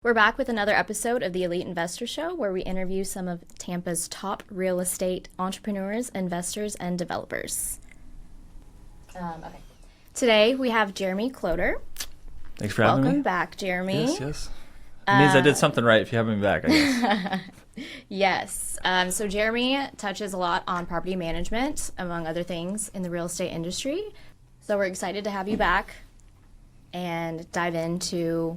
We're back with another episode of the Elite Investor Show, where we interview some of Tampa's top real estate entrepreneurs, investors, and developers. Okay. Today we have Jeremy Kloter. Thanks for having me. Welcome back, Jeremy. Yes. It means I did something right if you have me back, I guess. Yes. So Jeremy touches a lot on property management, among other things, in the real estate industry. So we're excited to have you back and dive into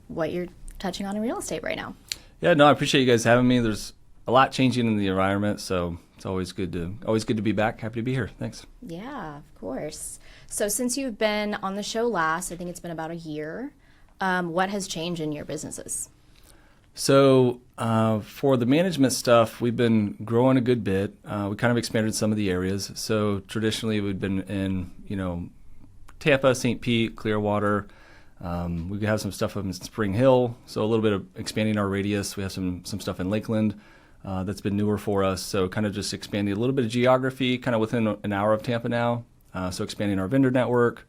what you're touching on in real estate right now. Yeah, no, I appreciate you guys having me. There's a lot changing in the environment, so it's always good to be back. Happy to be here. Thanks. Yeah, of course. So since you've been on the show last, I think it's been about a year, what has changed in your businesses? So for the management stuff, we've been growing a good bit. We kind of expanded some of the areas. So traditionally, we've been in, Tampa, St. Pete, Clearwater. We have some stuff up in Spring Hill, so a little bit of expanding our radius. We have some stuff in Lakeland that's been newer for us. So kind of just expanding a little bit of geography, kind of within an hour of Tampa now. So expanding our vendor network,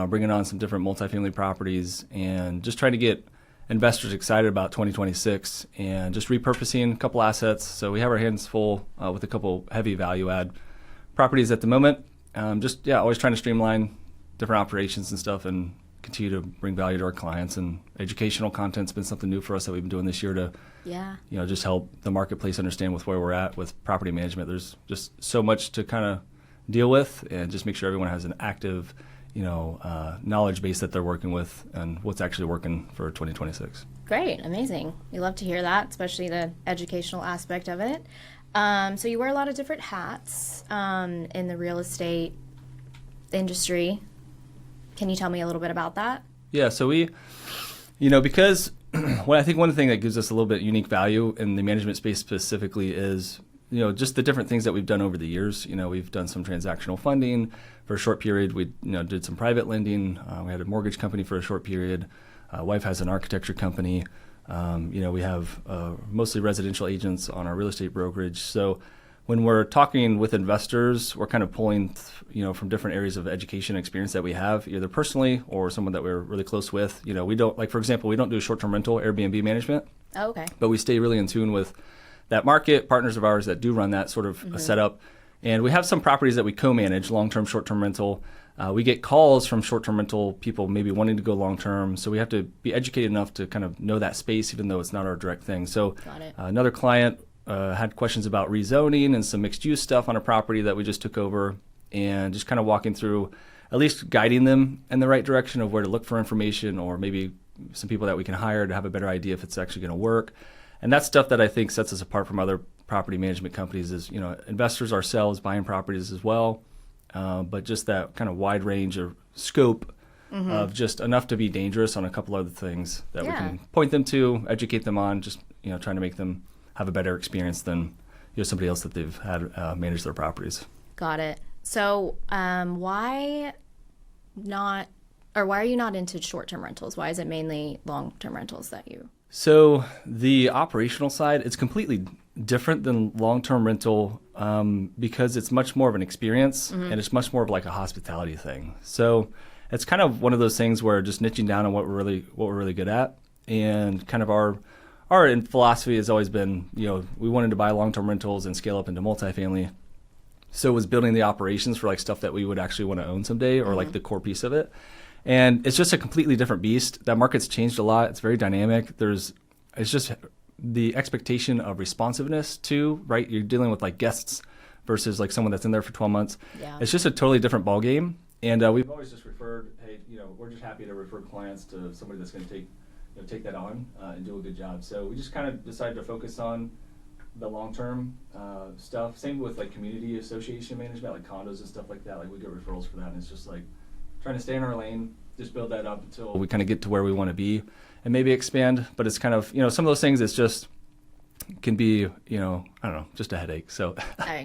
bringing on some different multifamily properties, and just trying to get investors excited about 2026 and just repurposing a couple assets. So we have our hands full with a couple heavy value add properties at the moment. Always trying to streamline different operations and stuff and continue to bring value to our clients. And educational content's been something new for us that we've been doing this year to just help the marketplace understand with where we're at with property management. There's just so much to kind of deal with, and just make sure everyone has an active knowledge base that they're working with and what's actually working for 2026. Great, amazing. We love to hear that, especially the educational aspect of it. So you wear a lot of different hats in the real estate industry. Can you tell me a little bit about that? Yeah, so we, because I think one thing that gives us a little bit unique value in the management space specifically is, just the different things that we've done over the years. We've done some transactional funding for a short period. We, did some private lending. We had a mortgage company for a short period. Wife has an architecture company. We have mostly residential agents on our real estate brokerage. So when we're talking with investors, we're kind of pulling, from different areas of education and experience that we have, either personally or someone that we're really close with. We don't, like, for example, we don't do short-term rental Airbnb management. Oh, okay. But we stay really in tune with that market, partners of ours that do run that sort of a setup. And we have some properties that we co-manage, long-term, short-term rental. We get calls from short-term rental people maybe wanting to go long-term. So we have to be educated enough to kind of know that space, even though it's not our direct thing. So another client had questions about rezoning and some mixed-use stuff on a property that we just took over, and just kind of walking through, at least guiding them in the right direction of where to look for information, or maybe some people that we can hire to have a better idea if it's actually going to work. And that's stuff that I think sets us apart from other property management companies is, investors ourselves buying properties as well, but just that kind of wide range or scope of just enough to be dangerous on a couple other things that we can point them to, educate them on, just, trying to make them have a better experience than somebody else that they've had manage their properties. Got it. So why are you not into short-term rentals? Why is it mainly long-term rentals that you... So the operational side, it's completely different than long-term rental because it's much more of an experience and it's much more of like a hospitality thing. So it's kind of one of those things where just niching down on what we're really good at, and kind of our philosophy has always been, we wanted to buy long-term rentals and scale up into multifamily. So it was building the operations for like stuff that we would actually want to own someday, or like the core piece of it. And it's just a completely different beast. That market's changed a lot. It's very dynamic. It's just the expectation of responsiveness too, right? You're dealing with like guests versus like someone that's in there for 12 months. Yeah. It's just a totally different ballgame. And we've always just referred, hey, we're just happy to refer clients to somebody that's going to take that on and do a good job. So we just kind of decided to focus on the long-term stuff. Same with like community association management, like condos and stuff like that. Like we get referrals for that, and it's just like trying to stay in our lane, just build that up until we kind of get to where we want to be, and maybe expand. But it's kind of, some of those things, it's just can be, I don't know, just a headache. So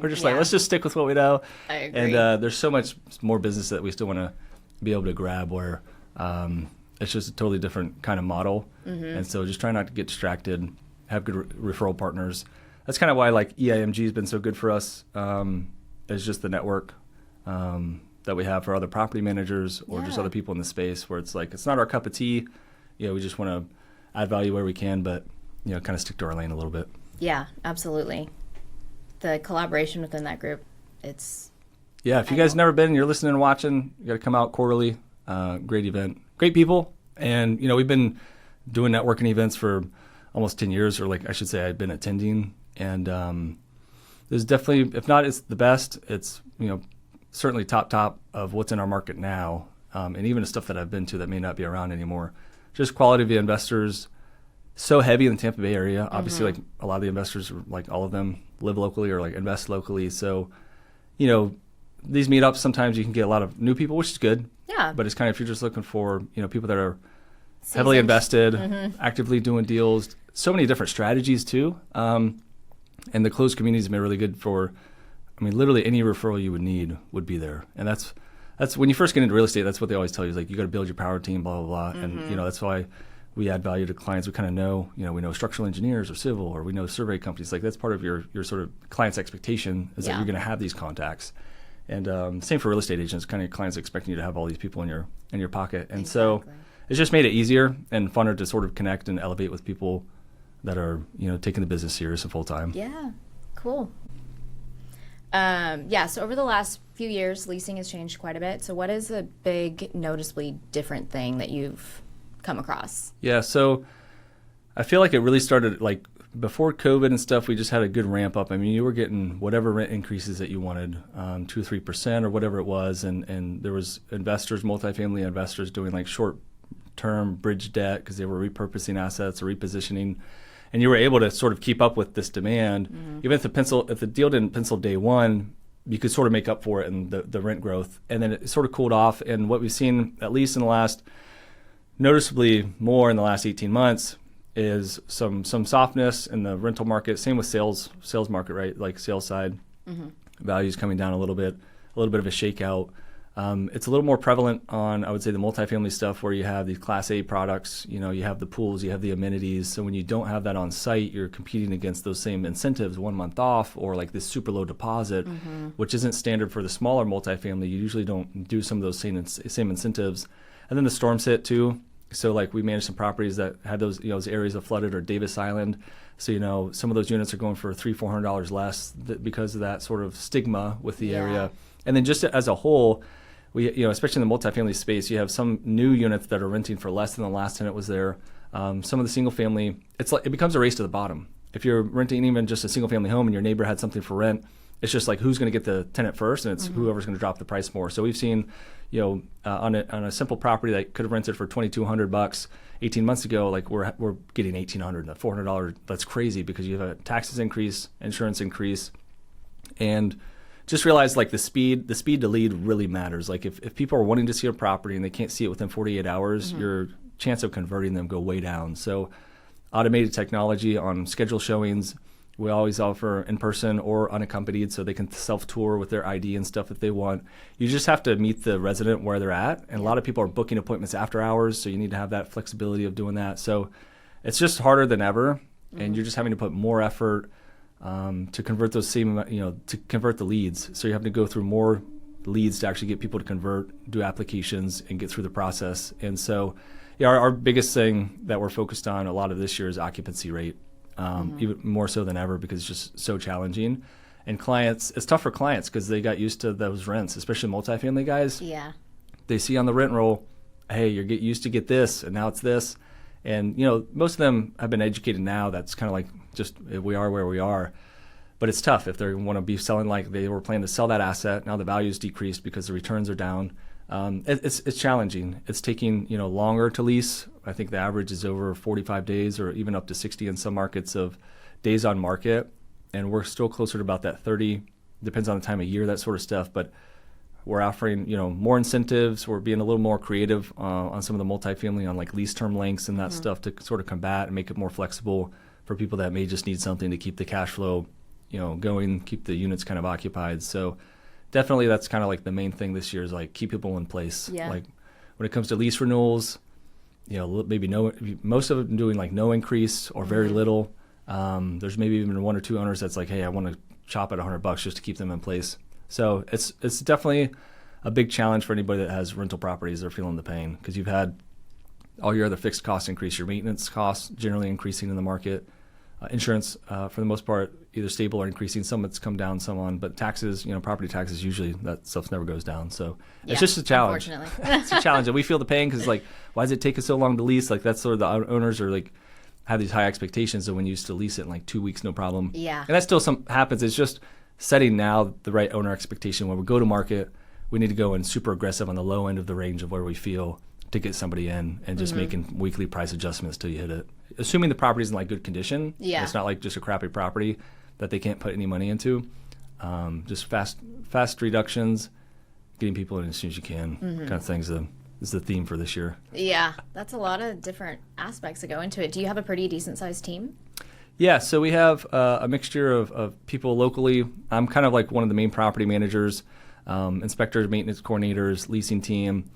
we're just like, let's just stick with what we know. I agree. And there's so much more business that we still want to be able to grab where it's just a totally different kind of model. And so just try not to get distracted, have good referral partners. That's kind of why like EIMG has been so good for us. It's just the network that we have for other property managers or just other people in the space, where it's like, it's not our cup of tea. We just want to add value where we can, but kind of stick to our lane a little bit. Yeah, absolutely. The collaboration within that group, Yeah, if you guys never been, you're listening and watching, you got to come out quarterly. Great event, great people. And, we've been doing networking events for almost 10 years, or I should say I've been attending. And there's definitely, if not, it's the best. It's, certainly top of what's in our market now. And even the stuff that I've been to that may not be around anymore. Just quality of the investors, so heavy in the Tampa Bay area. Obviously, a lot of the investors, all of them, live locally or invest locally. So, these meetups, sometimes you can get a lot of new people, which is good. Yeah. But it's kind of, if you're just looking for, people that are heavily invested, actively doing deals, so many different strategies too. And the closed communities have been really good for, literally any referral you would need would be there. And that's when you first get into real estate, that's what they always tell you is you got to build your power team, blah, blah, blah. And, that's why we add value to clients. We kind of know, we know structural engineers or civil, or we know survey companies. That's part of your sort of client's expectation is that you're going to have these contacts. And same for real estate agents, kind of your clients expecting you to have all these people in your pocket. And so it's just made it easier and funner to sort of connect and elevate with people that are, taking the business serious and full time. Yeah, cool. So over the last few years, leasing has changed quite a bit. So what is a big, noticeably different thing that you've come across? Yeah, so I feel like it really started before COVID and stuff. We just had a good ramp up. You were getting whatever rent increases that you wanted, 2 or 3% or whatever it was, and there was investors, multifamily investors, doing short-term bridge debt because they were repurposing assets or repositioning, and you were able to sort of keep up with this demand. Even if the deal didn't pencil day one, you could sort of make up for it in the rent growth, and then it sort of cooled off. And what we've seen, at least in the last, noticeably more in the last 18 months, is some softness in the rental market. Same with sales market, right? Sales side values coming down a little bit of a shakeout. It's a little more prevalent on, I would say, the multifamily stuff where you have these Class A products. You have the pools, you have the amenities. So when you don't have that on site, you're competing against those same incentives, 1 month off, or this super low deposit, which isn't standard for the smaller multifamily. You usually don't do some of those same incentives. And then the storms hit too. So we managed some properties that had those areas of flooded, or Davis Island. So some of those units are going for $300-400 less because of that sort of stigma with the area. And then just as a whole, we especially in the multifamily space, you have some new units that are renting for less than the last tenant was there. Some of the single family, it becomes a race to the bottom. If you're renting even just a single family home and your neighbor had something for rent, it's just who's going to get the tenant first, and it's whoever's going to drop the price more. So we've seen, on a simple property that could have rented for $2,200 18 months ago, we're getting $1,800, $400. That's crazy because you have a taxes increase, insurance increase, and just realize the speed to lead really matters. If people are wanting to see a property and they can't see it within 48 hours, your chance of converting them go way down. So automated technology on schedule showings. We always offer in-person or unaccompanied, so they can self-tour with their ID and stuff if they want. You just have to meet the resident where they're at, and a lot of people are booking appointments after hours, so you need to have that flexibility of doing that. So it's just harder than ever, and you're just having to put more effort to convert those to convert the leads. So you have to go through more leads to actually get people to convert, do applications, and get through the process. And so our biggest thing that we're focused on a lot of this year is occupancy rate. Even more so than ever because it's just so challenging. And clients, it's tough for clients because they got used to those rents, especially multifamily guys. Yeah. They see on the rent roll, hey, you get used to get this, and now it's this. And, most of them have been educated now. That's kind of just we are where we are. But it's tough if they want to be selling they were planning to sell that asset. Now the value's decreased because the returns are down. It's challenging. It's taking longer to lease. I think the average is over 45 days or even up to 60 in some markets of days on market, and we're still closer to about that 30. Depends on the time of year, that sort of stuff. But we're offering more incentives. We're being a little more creative on some of the multifamily on lease term lengths and that stuff to sort of combat and make it more flexible for people that may just need something to keep the cash flow going, keep the units kind of occupied. So definitely that's kind of the main thing this year is keep people in place. Yeah. When it comes to lease renewals, maybe most of them doing no increase or very little. There's maybe even 1 or 2 owners that's hey, I want to chop at $100 just to keep them in place. So it's definitely a big challenge for anybody that has rental properties. They're feeling the pain because you've had all your other fixed costs increase. Your maintenance costs generally increasing in the market. Insurance, for the most part, either stable or increasing. Some it's come down, some on. But taxes, property taxes, usually that stuff never goes down. So it's just a challenge. Unfortunately. It's a challenge. And we feel the pain because, why does it take us so long to lease? That's sort of the owners are have these high expectations. So when you used to lease it in 2 weeks, no problem. Yeah. And that still happens. It's just setting now the right owner expectation. When we go to market, we need to go in super aggressive on the low end of the range of where we feel to get somebody in and just making weekly price adjustments till you hit it. Assuming the property's in good condition. Yeah. It's not just a crappy property that they can't put any money into. Just fast reductions, getting people in as soon as you can, kind of things is the theme for this year. Yeah, that's a lot of different aspects that go into it. Do you have a pretty decent sized team? Yeah, so we have a mixture of people locally. I'm kind of one of the main property managers, inspectors, maintenance coordinators, leasing team.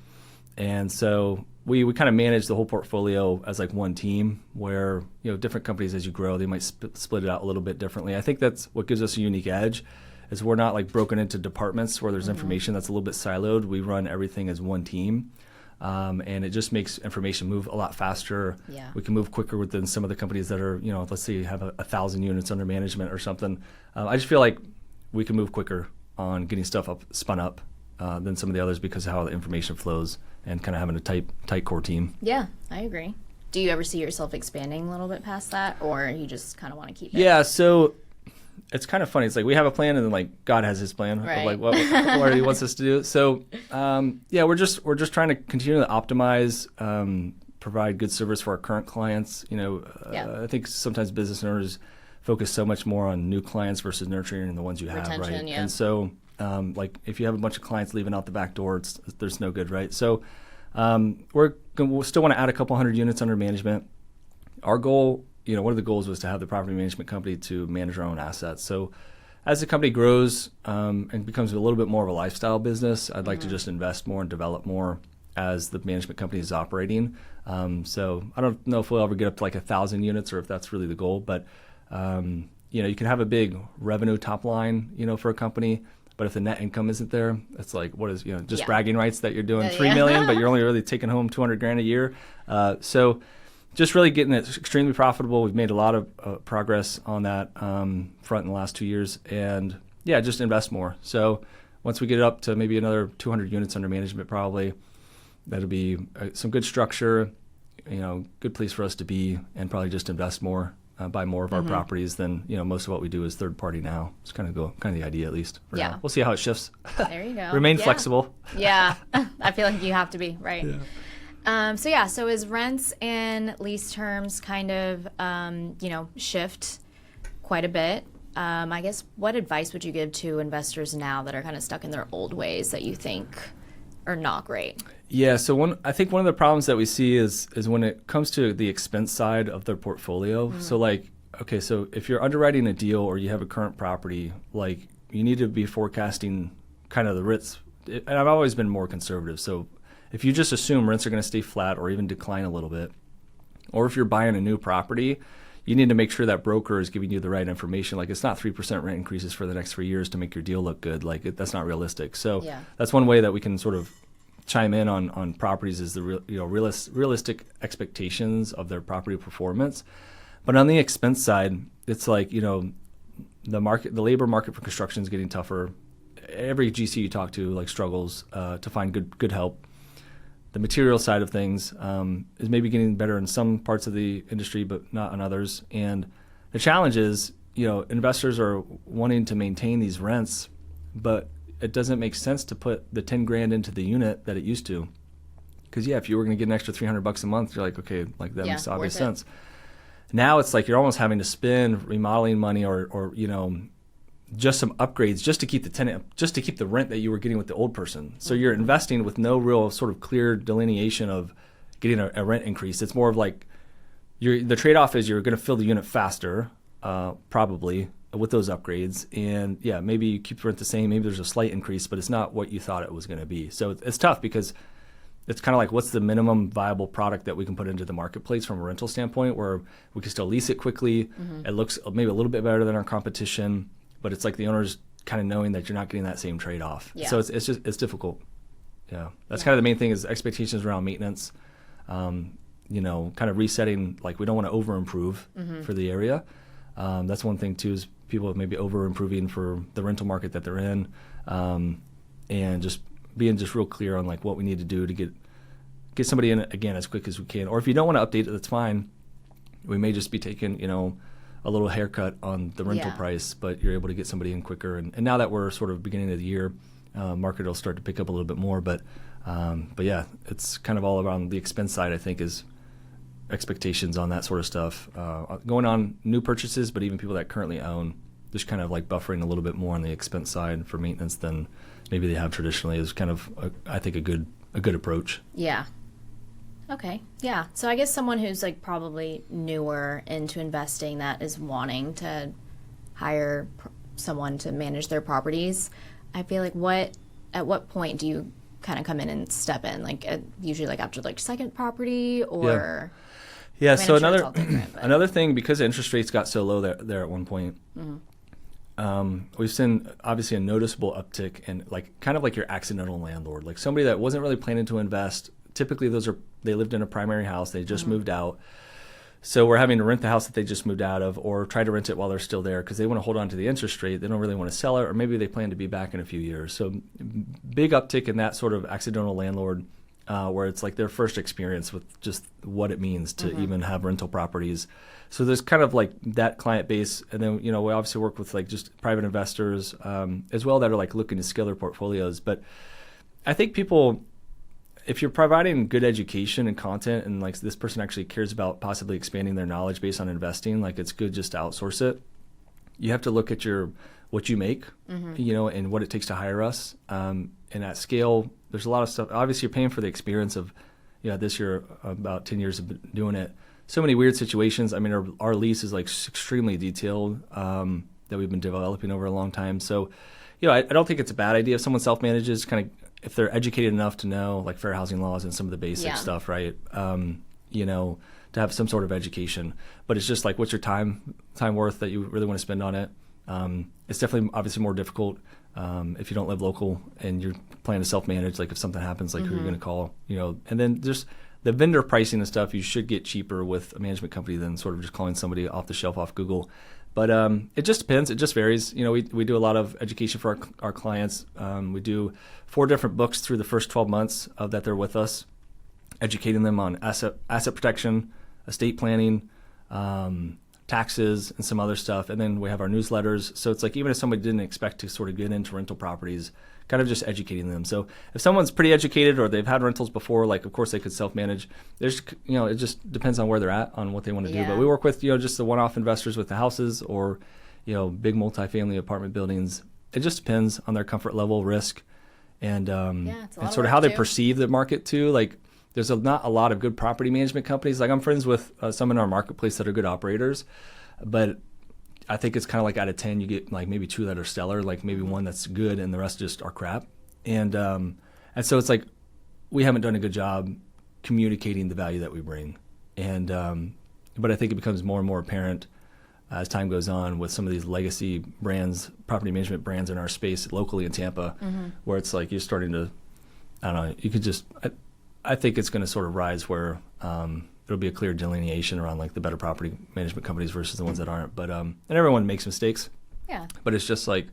And so we kind of manage the whole portfolio as one team where, different companies as you grow, they might split it out a little bit differently. I think that's what gives us a unique edge is we're not broken into departments where there's information that's a little bit siloed. We run everything as one team. And it just makes information move a lot faster. Yeah. We can move quicker than some of the companies that are, let's say you have 1,000 units under management or something. I just feel like we can move quicker on getting stuff spun up than some of the others because of how the information flows and kind of having a tight core team. Yeah, I agree. Do you ever see yourself expanding a little bit past that, or you just kind of want to keep it? Yeah, so it's kind of funny. It's we have a plan, and then God has His plan right. of what He wants us to do. So we're just trying to continue to optimize, provide good service for our current clients. I think sometimes business owners focus so much more on new clients versus nurturing the ones you have, Retention, right? yeah. And so, if you have a bunch of clients leaving out the back door, there's no good, right? So, we still want to add a couple hundred units under management. Our goal, one of the goals was to have the property management company to manage our own assets. So, as the company grows and becomes a little bit more of a lifestyle business, I'd like to just invest more and develop more as the management company is operating. So, I don't know if we'll ever get up to 1,000 units or if that's really the goal, but you can have a big revenue top line, for a company, but if the net income isn't there, it's what is, just bragging rights that you're doing $3 million, but you're only really taking home $200,000 a year. So just really getting it extremely profitable. We've made a lot of progress on that front in the last 2 years, and just invest more. So once we get it up to maybe another 200 units under management, probably that'll be some good structure, good place for us to be, and probably just invest more. Buy more of our properties than most of what we do is third party now. It's kind of the idea, at least for now. We'll see how it shifts. There you go. Remain flexible. Yeah, I feel like you have to be, right? Yeah. So as rents and lease terms kind of shift quite a bit, I guess what advice would you give to investors now that are kind of stuck in their old ways that you think are not great? Yeah, so I think one of the problems that we see is when it comes to the expense side of their portfolio. So so if you're underwriting a deal or you have a current property, you need to be forecasting kind of the rents. And I've always been more conservative. So if you just assume rents are going to stay flat or even decline a little bit, or if you're buying a new property, you need to make sure that broker is giving you the right information. It's not 3% rent increases for the next 3 years to make your deal look good. That's not realistic. So that's one way that we can sort of chime in on properties is the realistic expectations of their property performance. But on the expense side, it's the labor market for construction is getting tougher. Every GC you talk to struggles to find good help. The material side of things is maybe getting better in some parts of the industry, but not in others. And the challenge is, investors are wanting to maintain these rents, but it doesn't make sense to put the $10,000 into the unit that it used to. Because if you were going to get an extra $300 a month, you're okay, that makes obvious sense. Now it's you're almost having to spend remodeling money or just some upgrades just to keep the tenant, just to keep the rent that you were getting with the old person. So you're investing with no real sort of clear delineation of getting a rent increase. It's more of the trade-off is you're going to fill the unit faster, probably, with those upgrades, and maybe you keep the rent the same, maybe there's a slight increase, but it's not what you thought it was going to be. So it's tough because it's kind of what's the minimum viable product that we can put into the marketplace from a rental standpoint where we can still lease it quickly. It looks maybe a little bit better than our competition, but it's the owner's kind of knowing that you're not getting that same trade-off. So it's difficult. That's kind of the main thing is expectations around maintenance. kind of resetting, like we don't want to over improve for the area. That's one thing too, is people maybe over improving for the rental market that they're in, and just being just real clear on like what we need to do to get somebody in again as quick as we can. Or if you don't want to update it, that's fine. We may just be taking, a little haircut on the rental price, but you're able to get somebody in quicker. And now that we're sort of beginning of the year, market will start to pick up a little bit more. But yeah, it's kind of all around the expense side, I think, is expectations on that sort of stuff. Going on new purchases, but even people that currently own, just kind of like buffering a little bit more on the expense side for maintenance than maybe they have traditionally is kind of, I think, a good approach. Yeah. Okay. Yeah. So I guess someone who's like probably newer into investing that is wanting to hire someone to manage their properties, I feel like at what point do you kind of come in and step in? Like usually like after like second property or... Yeah. I mean, So I'm sure it's all different, another thing, because interest rates got so low there at one point, we've seen obviously a noticeable uptick in like kind of like your accidental landlord, like somebody that wasn't really planning to invest. Typically, they lived in a primary house. They just moved out. So we're having to rent the house that they just moved out of, or try to rent it while they're still there because they want to hold on to the interest rate. They don't really want to sell it, or maybe they plan to be back in a few years. So big uptick in that sort of accidental landlord, where it's like their first experience with just what it means to even have rental properties. So there's kind of like that client base. And then, we obviously work with like just private investors as well that are like looking to scale their portfolios. But I think people... if you're providing good education and content and like this person actually cares about possibly expanding their knowledge based on investing, like it's good just to outsource it. You have to look at what you make, and what it takes to hire us. And at scale, there's a lot of stuff. Obviously, you're paying for the experience of, this year, about 10 years of doing it. So many weird situations. I mean, our lease is like extremely detailed that we've been developing over a long time. So, I don't think it's a bad idea if someone self-manages, kind of, if they're educated enough to know like fair housing laws and some of the basic stuff, right? To have some sort of education. But it's just like, what's your time worth that you really want to spend on it? It's definitely obviously more difficult if you don't live local and you're planning to self-manage. Like if something happens, like who you're going to call, and then just the vendor pricing and stuff, you should get cheaper with a management company than sort of just calling somebody off the shelf off Google. But it just depends. It just varies. We do a lot of education for our clients. We do 4 different books through the first 12 months that they're with us, educating them on asset protection, estate planning, taxes, and some other stuff. And then we have our newsletters. So it's like even if somebody didn't expect to sort of get into rental properties, kind of just educating them. So if someone's pretty educated or they've had rentals before, like of course they could self-manage. There's, it just depends on where they're at, on what they want to do. But we work with, just the one-off investors with the houses or, big multifamily apartment buildings. It just depends on their comfort level, risk, and sort of how they perceive the market too. Like there's not a lot of good property management companies. Like I'm friends with some in our marketplace that are good operators, but I think it's kind of like out of 10, you get like maybe 2 that are stellar, like maybe 1 that's good, and the rest just are crap. And so it's like we haven't done a good job communicating the value that we bring. And but I think it becomes more and more apparent as time goes on with some of these legacy brands, property management brands in our space locally in Tampa, where it's like you're starting to, I don't know, you could just, I think it's going to sort of rise where there'll be a clear delineation around like the better property management companies versus the ones that aren't. But and everyone makes mistakes. Yeah. But it's just like,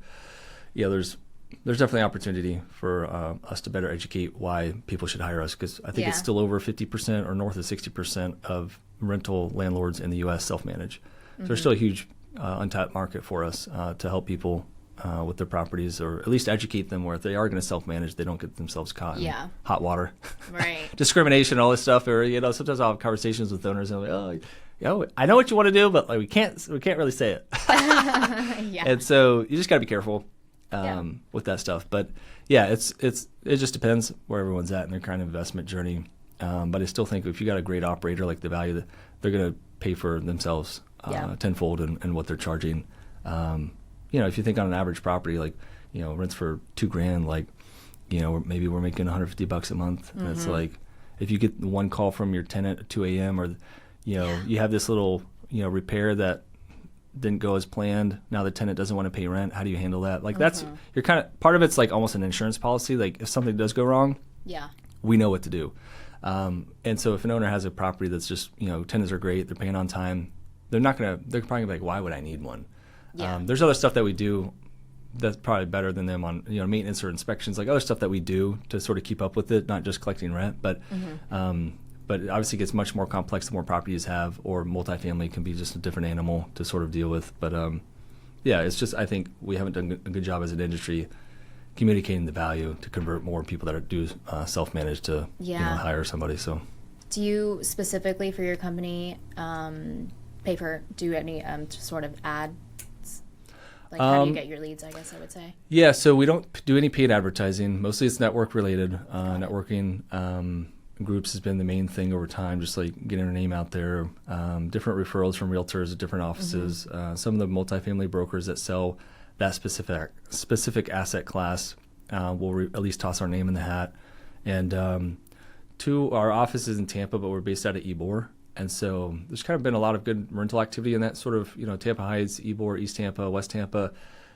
there's definitely opportunity for us to better educate why people should hire us, because I think it's still over 50% or north of 60% of rental landlords in the U.S. self-manage. So there's still a huge untapped market for us to help people with their properties, or at least educate them where if they are going to self-manage, they don't get themselves caught in hot water. Right. Discrimination, all this stuff. Or, sometimes I'll have conversations with owners and I'm like, I know what you want to do, but like we can't really say it. And so you just got to be careful with that stuff. But it just depends where everyone's at in their kind of investment journey. But I still think if you got a great operator, like the value that they're going to pay for themselves tenfold in what they're charging. If you think on an average property, like, rents for $2,000, like, maybe we're making $150 a month. And it's like, if you get one call from your tenant at 2 a.m. or, you have this little, repair that didn't go as planned. Now the tenant doesn't want to pay rent. How do you handle that? Like you're kind of, part of it's like almost an insurance policy. Like if something does go wrong, we know what to do. And so if an owner has a property that's just, tenants are great, they're paying on time, they're probably gonna be like, why would I need one? Yeah. There's other stuff that we do that's probably better than them on, maintenance or inspections, like other stuff that we do to sort of keep up with it, not just collecting rent, but it obviously gets much more complex the more properties have, or multifamily can be just a different animal to sort of deal with. But it's just, I think we haven't done a good job as an industry communicating the value to convert more people that do self-manage to hire somebody. So, do you specifically for your company do any sort of ads? Like, how do you get your leads, I guess I would say? Yeah, so we don't do any paid advertising. Mostly it's network related. Networking groups has been the main thing over time, just like getting our name out there. Different referrals from realtors at different offices. Some of the multifamily brokers that sell that specific asset class will at least toss our name in the hat. And our office is in Tampa, but we're based out of Ybor. And so there's kind of been a lot of good rental activity in that sort of, Tampa Heights, Ybor, East Tampa, West Tampa.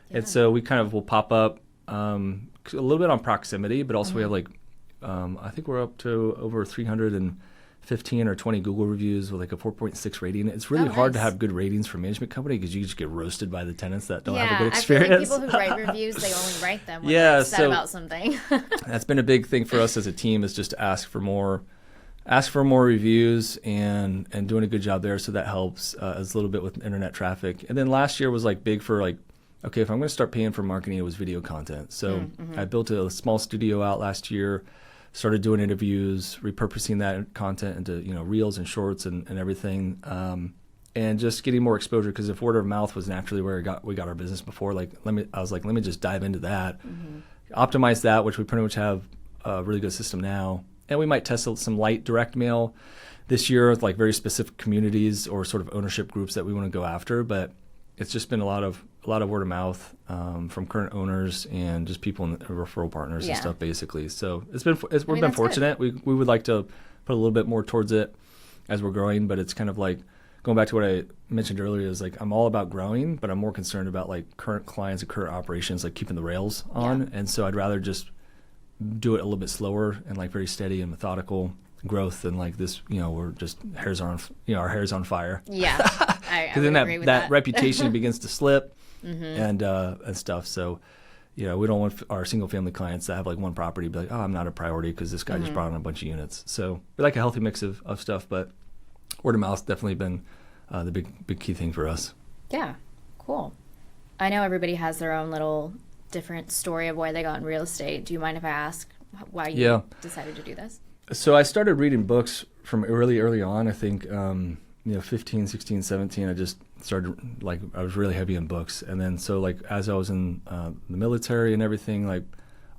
Yeah. And so we kind of will pop up a little bit on proximity, but also we have I think we're up to over 315 or 20 Google reviews with like a 4.6 rating. It's really hard to have good ratings for a management company because you just get roasted by the tenants that don't have a good experience. I feel like people who write reviews, they only write them when they're upset about something. That's been a big thing for us as a team, is just to ask for more reviews and doing a good job there. So that helps as a little bit with internet traffic. And then last year was like big for like, okay, if I'm going to start paying for marketing, it was video content. So I built a small studio out last year, started doing interviews, repurposing that content into, reels and shorts and everything. And just getting more exposure, because if word of mouth was naturally where we got our business before, let me just dive into that, optimize that, which we pretty much have a really good system now. And we might test some light direct mail this year with like very specific communities or sort of ownership groups that we want to go after. But it's just been a lot of word of mouth from current owners and just people and referral partners and stuff, basically. So we've been fortunate. We would like to put a little bit more towards it as we're growing, but it's kind of like going back to what I mentioned earlier, is like I'm all about growing, but I'm more concerned about like current clients and current operations, like keeping the rails on. Yeah. And so I'd rather just do it a little bit slower and like very steady and methodical growth than like this, we're just our hair's on fire. Yeah. Because then that reputation begins to slip and stuff. So, we don't want our single family clients that have like one property be like, oh, I'm not a priority because this guy just brought on a bunch of units. So we like a healthy mix of stuff, but word of mouth definitely been the big key thing for us. Yeah. Cool. I know everybody has their own little different story of why they got in real estate. Do you mind if I ask why you decided to do this? So I started reading books from early on. I think 15, 16, 17, I just started, like, I was really heavy in books. And then so like as I was in the military and everything, like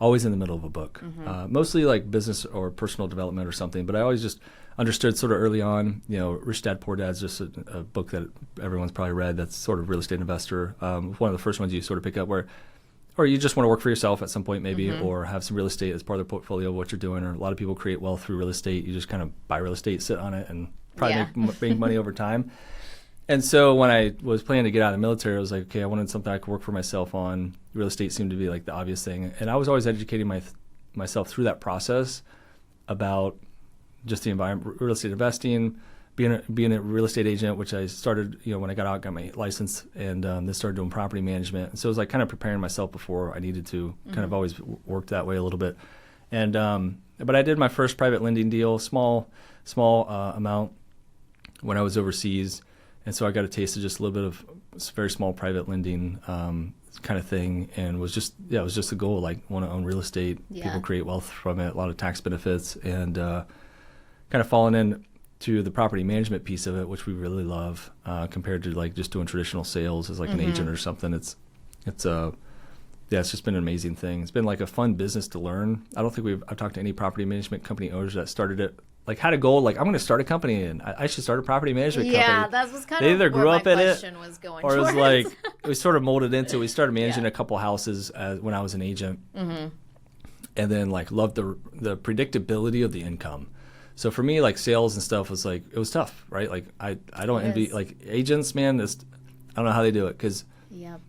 always in the middle of a book, mostly like business or personal development or something. But I always just understood sort of early on, Rich Dad Poor Dad's just a book that everyone's probably read. That's sort of real estate investor. One of the first ones you sort of pick up or you just want to work for yourself at some point maybe, or have some real estate as part of the portfolio of what you're doing. Or a lot of people create wealth through real estate. You just kind of buy real estate, sit on it, and probably make money over time. And so when I was planning to get out of the military, I was like, okay, I wanted something I could work for myself on. Real estate seemed to be like the obvious thing. And I was always educating myself through that process about just the environment, real estate investing, being a real estate agent, which I started, when I got out, got my license, and then started doing property management. And so it was like kind of preparing myself before I needed to. Kind of always worked that way a little bit. And but I did my first private lending deal, small amount, when I was overseas, and so I got a taste of just a little bit of very small private lending kind of thing, and it was just the goal, like want to own real estate. People create wealth from it, a lot of tax benefits, and kind of fallen in to the property management piece of it, which we really love, compared to like just doing traditional sales as like an agent or something. It's just been an amazing thing. It's been like a fun business to learn. I don't think I've talked to any property management company owners that started it, like had a goal, like I'm going to start a company and I should start a property management company. Yeah, that was kind they of either grew up in it, was going or it was towards. like we sort of molded into it. We started managing a couple houses when I was an agent, and then like loved the predictability of the income. So for me, like sales and stuff was like, it was tough, right? Like I don't envy like agents, man. I don't know how they do it because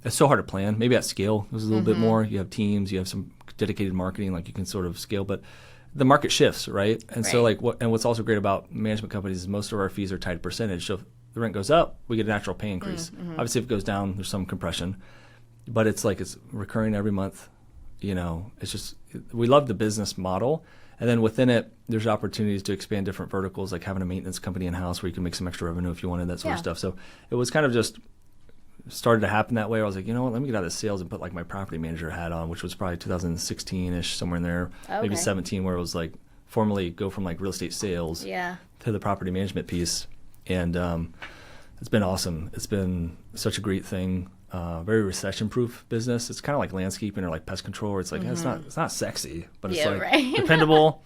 it's so hard to plan. Maybe at scale, it was a little bit more. You have teams, you have some dedicated marketing, like you can sort of scale. But the market shifts, right? And so Right. what's also great about management companies is most of our fees are tied to percentage. So if the rent goes up, we get a natural pay increase. Obviously, if it goes down, there's some compression, but it's recurring every month. It's just, we love the business model. And then within it, there's opportunities to expand different verticals, like having a maintenance company in-house where you can make some extra revenue if you wanted, that sort of stuff. So it was kind of just started to happen that way. I was like, you know what, let me get out of sales and put like my property manager hat on, which was probably 2016-ish, somewhere in there, maybe 17, where it was like formally go from like real estate sales to the property management piece. And it's been awesome. It's been such a great thing. Very recession-proof business. It's kind of like landscaping or like pest control, where it's like it's not sexy, but it's like dependable.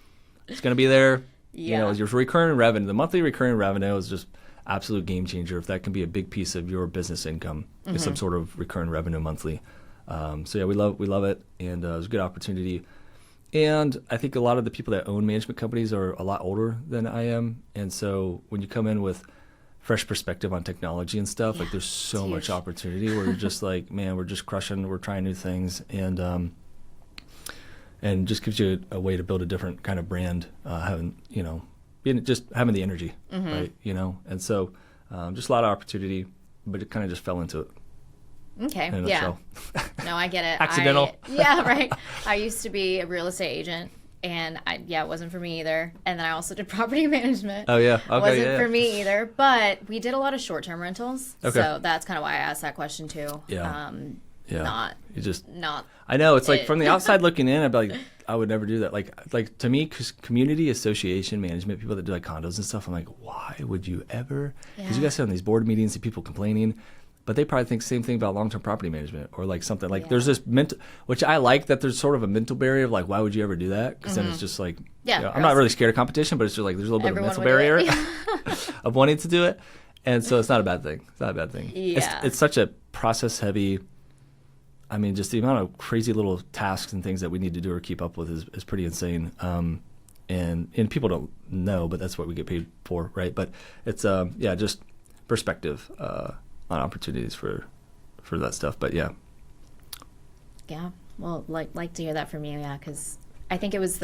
It's going to be there. Your recurring revenue, the monthly recurring revenue is just absolute game changer. If that can be a big piece of your business income, is some sort of recurring revenue monthly. So yeah, we love it, and it was a good opportunity. And I think a lot of the people that own management companies are a lot older than I am, and so when you come in with fresh perspective on technology and stuff, like there's so much opportunity where you're just like, man, we're just crushing, we're trying new things, and just gives you a way to build a different kind of brand, having the energy, right? And so just a lot of opportunity, but it kind of just fell into it. Okay. In a Yeah. nutshell. No, I get it. Accidental. Right. I used to be a real estate agent, and it wasn't for me either. And then I also did property management. Oh yeah. Okay. Wasn't for me either. But we did a lot of short-term rentals, so that's kind of why I asked that question too. Yeah. Not. You just. Not. I know, it's like from the outside looking in, I'd be like, I would never do that. Like to me, community association management, people that do like condos and stuff, I'm like, why would you ever? Because you guys sit on these board meetings, see people complaining, but they probably think the same thing about long-term property management or like something like there's this mental, which I like that there's sort of a mental barrier of like, why would you ever do that? Because then it's just like, I'm not really scared of competition, but it's just like there's a little bit of a mental barrier of wanting to do it. And so it's not a bad thing. It's not a bad thing. Yeah. It's such a process heavy. I mean, just the amount of crazy little tasks and things that we need to do or keep up with is pretty insane. And people don't know, but that's what we get paid for, right? But it's just perspective on opportunities for that stuff. But yeah. Well, like to hear that from you, because I think it was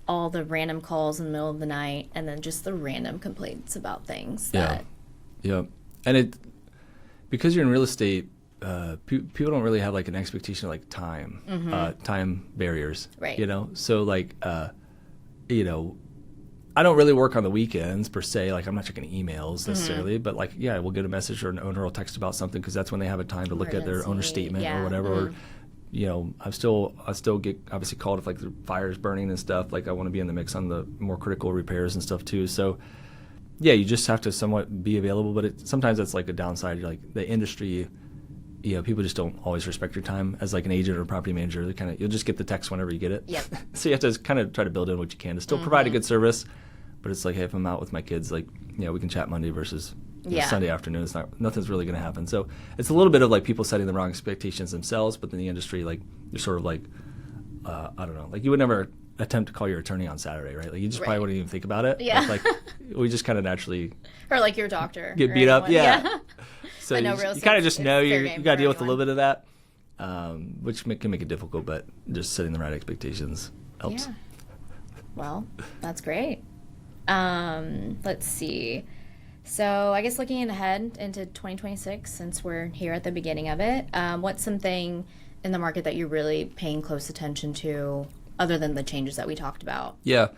all the random calls in the middle of the night, and then just the random complaints about things. And because you're in real estate, people don't really have like an expectation of like time barriers, right? So like I don't really work on the weekends per se. Like I'm not checking emails necessarily, but like we'll get a message or an owner will text about something because that's when they have a time to look at their owner statement or whatever. Or I still get obviously called if like the fire's burning and stuff. Like I want to be in the mix on the more critical repairs and stuff too. So you just have to somewhat be available, but sometimes that's like a downside. Like the industry. People just don't always respect your time as like an agent or a property manager. You'll just get the text whenever you get it. Yep. So you have to kind of try to build in what you can to still provide a good service. But it's like, hey, if I'm out with my kids, like, we can chat Monday versus Sunday afternoon. Nothing's really going to happen. So it's a little bit of like people setting the wrong expectations themselves. But in the industry, like you're sort of like, I don't know, like you would never attempt to call your attorney on Saturday, right? Like you just probably wouldn't even think about it. Yeah. Like we just kind of naturally or like your doctor get beat up. Yeah. So you kind of just know you got to deal with a little bit of that, which can make it difficult, but just setting the right expectations helps. Yeah. Well, that's great. Let's see. So I guess looking ahead into 2026, since we're here at the beginning of it, what's something in the market that you're really paying close attention to other than the changes that we talked about? Yeah.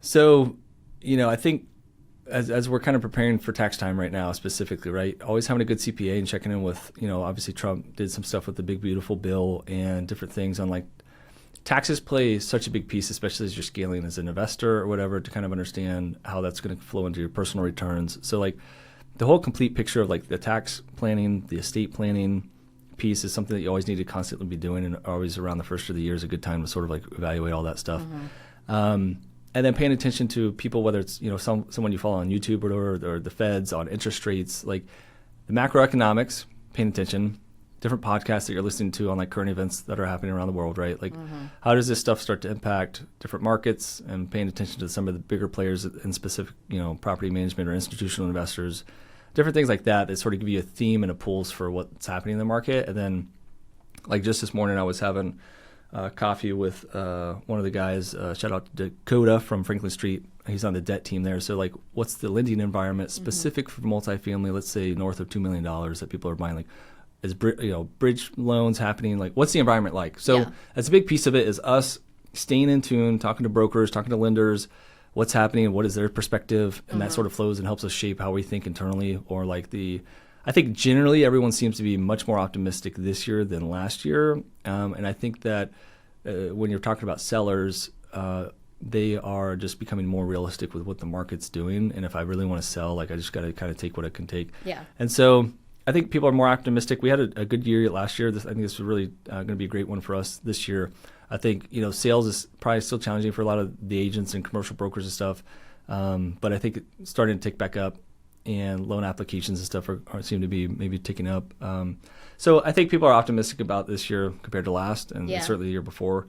So, I think as we're kind of preparing for tax time right now specifically, right, always having a good CPA and checking in with, obviously Trump did some stuff with the big, beautiful bill and different things on like taxes play such a big piece, especially as you're scaling as an investor or whatever, to kind of understand how that's going to flow into your personal returns. So like the whole complete picture of like the tax planning, the estate planning piece is something that you always need to constantly be doing, and always around the first of the year is a good time to sort of like evaluate all that stuff. And then paying attention to people, whether it's, someone you follow on YouTube or the feds on interest rates, like the macroeconomics, paying attention, different podcasts that you're listening to on like current events that are happening around the world, right? Like how does this stuff start to impact different markets, and paying attention to some of the bigger players in specific, property management or institutional investors, different things like that sort of give you a theme and a pulse for what's happening in the market. And then like just this morning I was having coffee with one of the guys. Shout out to Dakota from Franklin Street. He's on the debt team there. So like, what's the lending environment specific for multifamily? Let's say north of $2 million that people are buying. Like, is bridge loans happening? Like, what's the environment like? So that's a big piece of it. Is us staying in tune, talking to brokers, talking to lenders, what's happening, what is their perspective, and that sort of flows and helps us shape how we think internally. Or like I think generally everyone seems to be much more optimistic this year than last year, and I think that when you're talking about sellers, they are just becoming more realistic with what the market's doing. And if I really want to sell, like I just got to kind of take what I can take. Yeah. And so I think people are more optimistic. We had a good year last year. I think this is really going to be a great one for us this year. I think sales is probably still challenging for a lot of the agents and commercial brokers and stuff, but I think it's starting to tick back up, and loan applications and stuff seem to be maybe ticking up. So I think people are optimistic about this year compared to last, and certainly the year before.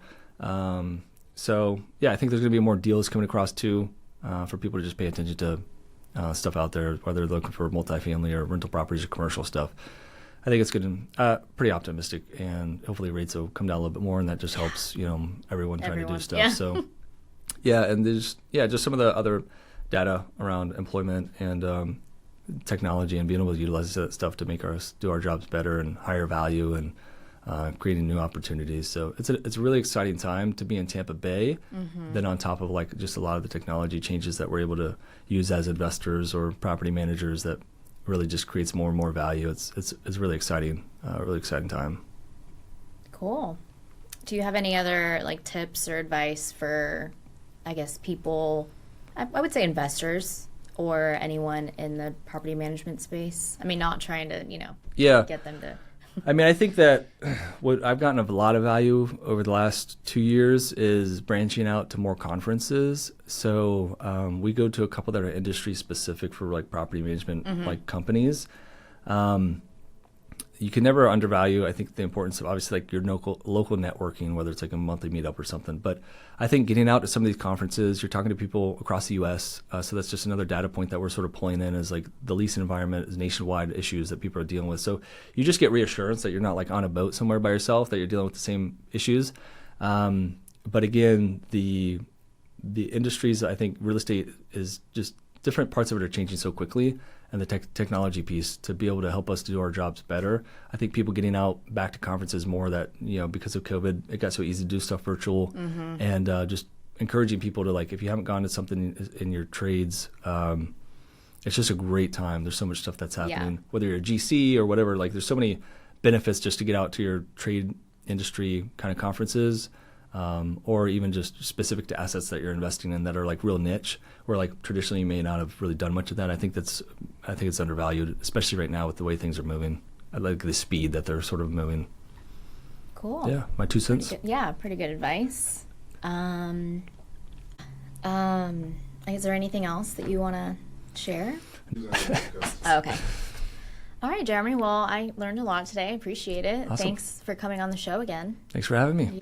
So yeah, I think there's going to be more deals coming across too, for people to just pay attention to stuff out there, whether they're looking for multifamily or rental properties or commercial stuff. I think it's good and pretty optimistic, and hopefully rates will come down a little bit more, and that just helps everyone trying to do stuff. Yeah. So yeah, and there's just some of the other data around employment and technology, and being able to utilize that stuff to make us do our jobs better and higher value and creating new opportunities. So it's a really exciting time to be in Tampa Bay. Then on top of like just a lot of the technology changes that we're able to use as investors or property managers, that really just creates more and more value. It's really exciting, really exciting time. Cool. Do you have any other like tips or advice for, I guess, people, I would say investors or anyone in the property management space? I mean, not trying to, get them to. I mean, I think that what I've gotten a lot of value over the last 2 years is branching out to more conferences. So we go to a couple that are industry specific for like property management like companies. You can never undervalue, I think, the importance of obviously like your local networking, whether it's like a monthly meetup or something. But I think getting out to some of these conferences, you're talking to people across the U.S. So that's just another data point that we're sort of pulling in, is like the leasing environment is nationwide issues that people are dealing with. So you just get reassurance that you're not like on a boat somewhere by yourself, that you're dealing with the same issues. But again, the industries, I think real estate is just different parts of it are changing so quickly, and the technology piece to be able to help us do our jobs better. I think people getting out back to conferences more, that because of COVID, it got so easy to do stuff virtual, and just encouraging people to, like, if you haven't gone to something in your trades, it's just a great time. There's so much stuff that's happening, whether you're a GC or whatever. Like, there's so many benefits just to get out to your trade industry kind of conferences. Or even just specific to assets that you're investing in that are like real niche, where like traditionally you may not have really done much of that. I think it's undervalued, especially right now with the way things are moving. I like the speed that they're sort of moving. Cool. Yeah, my 2 cents. Pretty good advice. Is there anything else that you want to share? Okay. All right, Jeremy. Well, I learned a lot today. I appreciate it. Awesome. Thanks for coming on the show again. Thanks for having me.